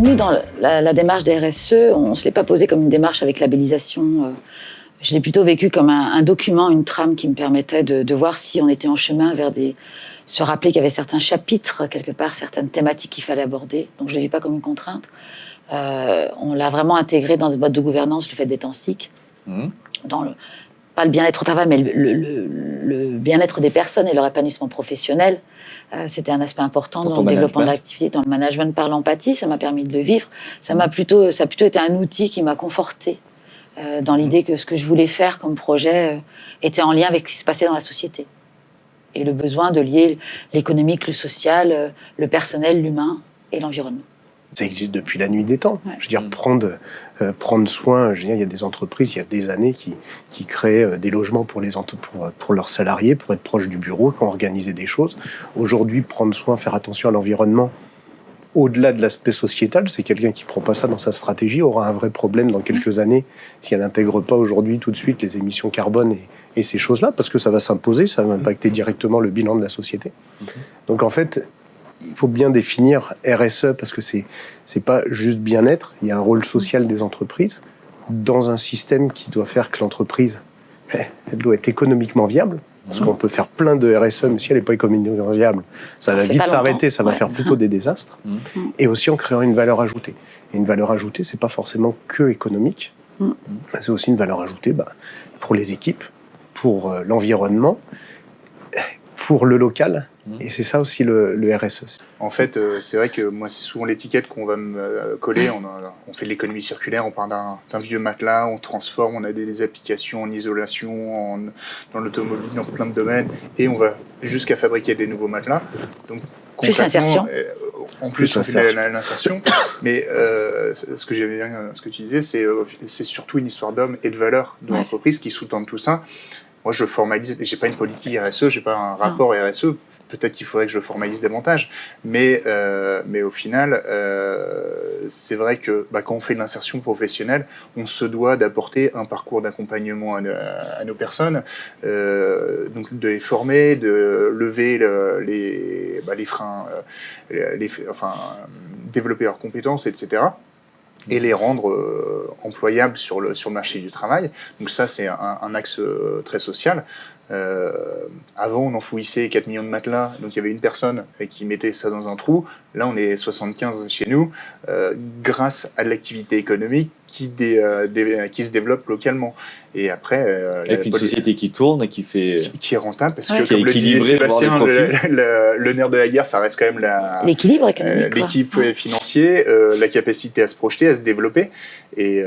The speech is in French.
nous, dans la démarche des RSE, on ne se l'est pas posé comme une démarche avec labellisation. Je l'ai plutôt vécu comme un document, une trame qui me permettait de voir si on était en chemin vers se rappeler qu'il y avait certains chapitres, quelque part, certaines thématiques qu'il fallait aborder. Donc je ne l'ai vu pas comme une contrainte. On l'a vraiment intégré dans notre mode de gouvernance, le fait des temps SIC, pas le bien-être au travail, mais le bien-être des personnes et leur épanouissement professionnel. C'était un aspect important dans le développement de l'activité, dans le management par l'empathie. Ça m'a permis de le vivre. Ça a plutôt été un outil qui m'a conforté dans l'idée que ce que je voulais faire comme projet était en lien avec ce qui se passait dans la société. Et le besoin de lier l'économique, le social, le personnel, l'humain et l'environnement. Ça existe depuis la nuit des temps. Ouais. Je veux dire, prendre soin, je veux dire, il y a des entreprises, il y a des années qui créent des logements pour leurs salariés, pour être proches du bureau, qui ont organisé des choses. Aujourd'hui, prendre soin, faire attention à l'environnement, au-delà de l'aspect sociétal, c'est quelqu'un qui ne prend pas ça dans sa stratégie, aura un vrai problème dans quelques années si elle n'intègre pas aujourd'hui tout de suite les émissions carbone et ces choses-là, parce que ça va s'imposer, ça va impacter directement le bilan de la société. Donc en fait, il faut bien définir RSE, parce que c'est pas juste bien-être, il y a un rôle social des entreprises dans un système qui doit faire que l'entreprise, elle doit être économiquement viable, parce qu'on peut faire plein de RSE, mais si elle n'est pas économiquement viable, ça va vite s'arrêter, ça va faire plutôt des désastres. Et aussi en créant une valeur ajoutée. Et une valeur ajoutée, c'est pas forcément que économique, c'est aussi une valeur ajoutée pour les équipes, pour l'environnement, pour le local. Et c'est ça aussi le RSE. En fait, c'est vrai que moi, c'est souvent l'étiquette qu'on va me coller. On fait de l'économie circulaire, on part d'un vieux matelas, on transforme, on a des applications en isolation, dans l'automobile, dans plein de domaines, et on va jusqu'à fabriquer des nouveaux matelas. Donc, plus l'insertion. En plus, on fait l'insertion. Mais ce que j'aimais bien, ce que tu disais, c'est surtout une histoire d'homme et de valeur de l'entreprise qui sous-tend tout ça. Moi, je formalise, j'ai pas une politique RSE, j'ai pas un rapport RSE. Peut-être qu'il faudrait que je le formalise davantage, mais au final, c'est vrai que quand on fait de l'insertion professionnelle, on se doit d'apporter un parcours d'accompagnement à nos personnes, donc de les former, de lever les freins, développer leurs compétences, etc. et les rendre employables sur le marché du travail. Donc ça, c'est un axe très social. Avant, on enfouissait 4 millions de matelas, donc il y avait une personne qui mettait ça dans un trou. Là, on est 75 chez nous, grâce à l'activité économique qui se développe localement. Et après, avec une société qui tourne et qui est rentable, parce que comme le disait Sébastien, le nerf de la guerre, ça reste quand même l'équilibre économique, l'équilibre financier, la capacité à se projeter, à se développer. Et